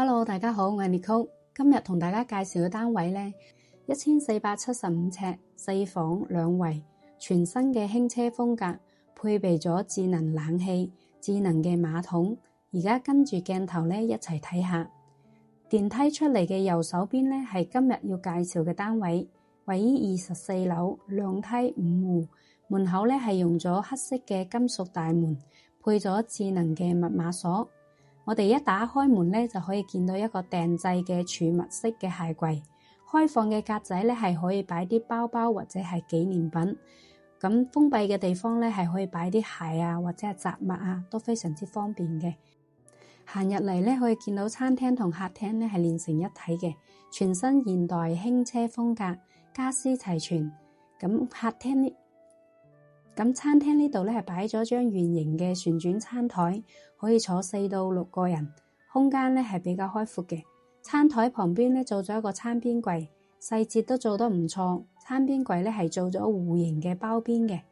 Hello，大家好，我係 Nicole，今日同大家介紹嘅單位呢，1475尺，4房2衛，全新嘅輕奢風格，配備咗智能冷氣、智能嘅馬桶。而家跟住鏡頭呢一齊睇下，電梯出嚟嘅右手邊呢係今日要介紹嘅單位，位於24樓，2梯5戶，門口呢係用咗黑色嘅金屬大門，配咗智能嘅密碼鎖。我哋一打開門咧，就可以見到一個訂製嘅儲物式嘅鞋櫃，開放嘅格仔咧係可以擺啲包包或者係紀念品。咁封閉嘅地方咧係可以擺啲鞋啊或者係雜物啊，都非常之方便嘅。行入嚟咧可以見到餐廳同客廳咧係連成一體嘅，全新現代輕奢風格，家私齊全。咁餐廳呢度咧係擺咗張圓形嘅旋轉餐台，可以坐4到6個人，空間咧係比較開闊嘅。餐台旁邊咧做咗一個餐邊櫃，細節都做得唔錯。餐邊櫃咧係做咗弧形嘅包邊嘅，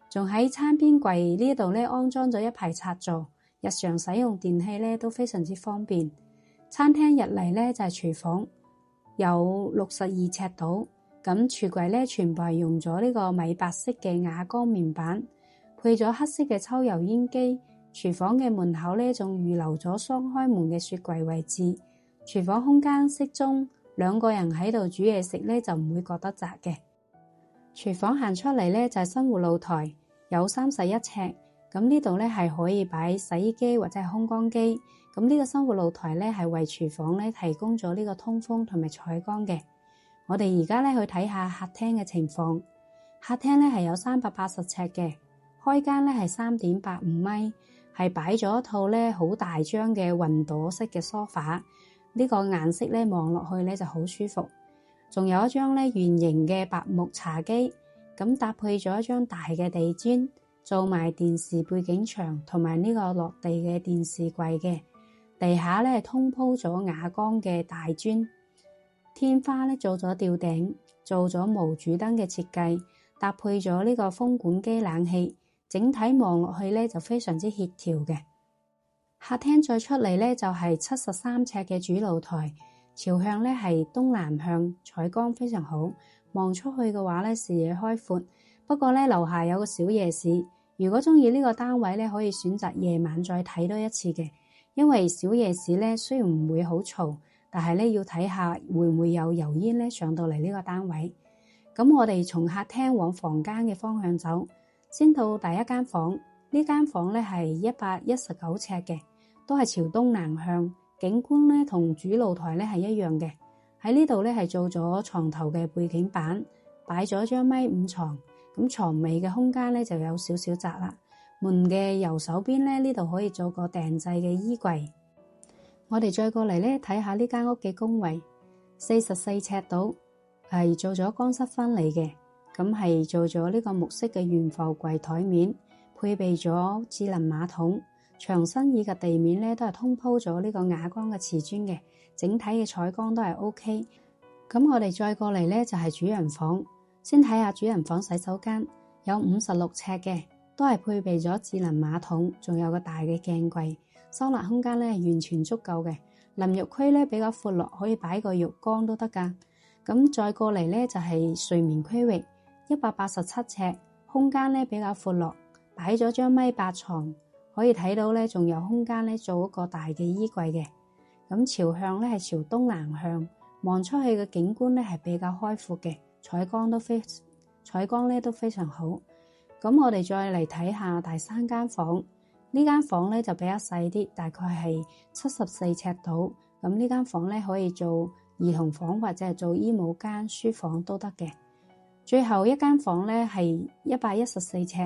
仲喺餐邊櫃呢度咧安裝咗一排插座，日常使用電器咧都非常之方便。餐廳入嚟咧就係廚房，有62尺度。咁櫥櫃咧全部係用咗呢個米白色嘅啞光面板，配咗黑色嘅抽油煙機。廚房嘅門口咧仲預留咗雙開門嘅雪櫃位置。廚房空間適中，2個人喺度煮嘢食咧就唔會覺得窄嘅。廚房行出嚟咧就係生活露台，有31尺。咁呢度咧係可以擺洗衣機或者係烘乾機。咁呢個生活露台咧係為廚房咧提供咗呢個通風同埋採光嘅。我哋而家咧去睇下客廳嘅情況。客廳咧係有380尺嘅，開間咧係3.85米，係擺咗一套咧好大張嘅雲朵式嘅梳化。呢個顏色咧望落去咧就好舒服。仲有一張咧圓形嘅白木茶几，咁搭配咗一張大嘅地磚，做埋電視背景牆同埋呢個落地嘅電視櫃嘅。地下咧通鋪咗啞光嘅大磚。天花咧做咗吊頂，做咗無主燈嘅設計，搭配咗呢個風管機冷氣，整體望落去咧就非常之協調嘅。客廳再出嚟咧就係73尺嘅主露台，朝向咧係東南向，採光非常好。望出去嘅話咧視野開闊，不過咧樓下有個小夜市，如果中意呢個單位咧可以選擇夜晚再睇多一次嘅，因為小夜市咧雖然唔會好嘈，但係咧要睇下會唔會有油煙咧上到嚟呢個單位。咁我哋從客廳往房間嘅方向走，先到第一間房。呢間房咧係119尺嘅，都係朝東南向，景觀咧同主露台咧係一樣嘅。喺呢度咧係做咗床頭嘅背景板，擺咗張1.5米床。咁床尾嘅空間咧就有少少窄啦。門嘅右手邊咧呢度可以做個訂製嘅衣櫃。我哋再過嚟咧睇下呢間屋嘅公衛，44尺度，係做咗乾濕分離嘅，咁係做咗呢個木色嘅懸浮櫃台面，配備咗智能馬桶，牆身以及地面咧都係通鋪咗呢個啞光嘅瓷磚嘅，整體嘅採光都係 OK。咁我哋再過嚟咧就係主人房，先睇下主人房洗手間，有56尺嘅，都係配備咗智能馬桶，仲有個大嘅鏡櫃。收納空間咧係完全足夠嘅，淋浴區咧比較闊落，可以擺個浴缸都得噶。咁再過嚟咧就係睡眠區域，187尺，空間咧比較闊落，擺咗張1.8米床，可以睇到咧仲有空間咧做一個大嘅衣櫃嘅。咁朝向咧係朝東南向，望出去嘅景觀咧係比較開闊嘅，採光咧都非常好。咁我哋再嚟睇下第3間房。呢間房咧就比較細啲，大概係74尺度。咁呢間房咧可以做兒童房或者係做衣帽間、書房都得嘅。最後一間房咧係114尺，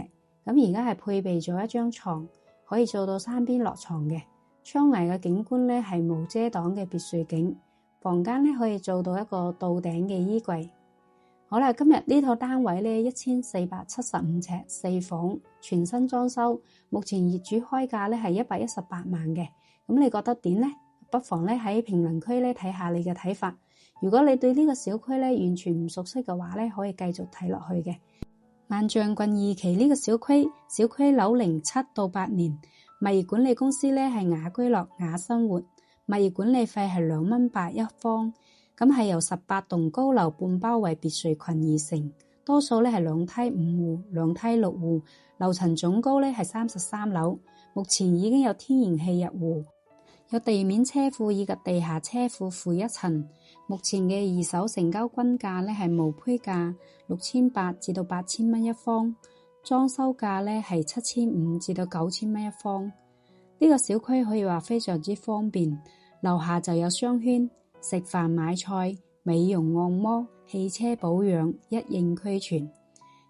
咁而家係配備咗一張床，可以做到3邊落床嘅。窗外嘅景觀咧係無遮擋嘅別墅景，房間咧可以做到一個到頂嘅衣櫃。好啦，今日呢套單位咧1475尺，4房，全新裝修，目前業主開價咧係118萬嘅。咁你覺得點呢？不妨咧喺評論區咧睇下你嘅睇法。如果你對呢個小區咧完全唔熟悉嘅話咧，可以繼續睇落去嘅。萬象郡2期呢個小區樓齡7到8年，物業管理公司咧係雅居樂雅生活，物業管理費係2.8蚊一方，咁係由18棟高樓半包圍別墅群而成，多數咧係2梯5戶、2梯6戶，樓層總高咧係33樓，目前已經有天然氣入戶，有地面車庫以及地下車庫負一層。目前嘅二手成交均價咧係毛坯價6800至到8000蚊一方，裝修價咧係7500至到9000蚊一方。呢個小區可以話非常之方便，樓下就有商圈，食飯買菜、美容按摩、汽車保養一應俱全。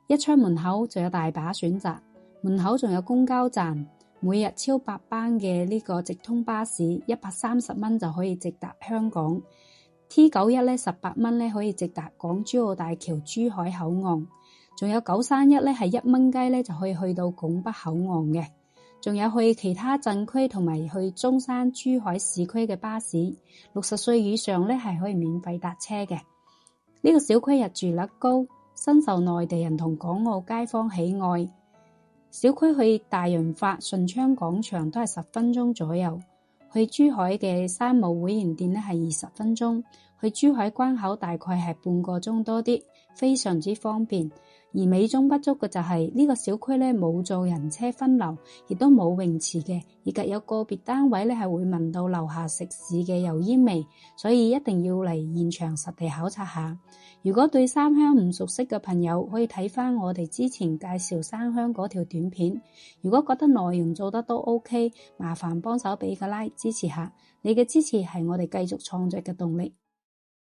一出門口就有大把選擇，門口仲有公交站，每日超8班嘅呢個直通巴士130蚊就可以直達香港。T91咧18蚊咧可以直達港珠澳大橋珠海口岸，仲有931咧係1蚊雞咧就可以去到拱北口岸嘅，仲有去其他鎮區同埋去中山、珠海市區嘅巴士，60歲以上咧係可以免費搭車嘅。呢個小區入住率高，深受內地人同港澳街坊喜愛。小區去大潤發、順昌廣場都係10分鐘左右。去珠海嘅山姆會員店咧係20分鐘，去珠海關口大概係半個鐘多啲，非常之方便。而美中不足嘅就係呢個小區咧冇做人車分流，亦都冇泳池嘅，以及有個別單位咧係會聞到樓下食肆嘅油煙味，所以一定要嚟現場實地考察下。如果對三鄉唔熟悉嘅朋友，可以睇翻我哋之前介紹三鄉嗰條短片。如果覺得內容做得都 OK，麻煩幫手俾個 like 支持下，你嘅支持係我哋繼續創作嘅動力。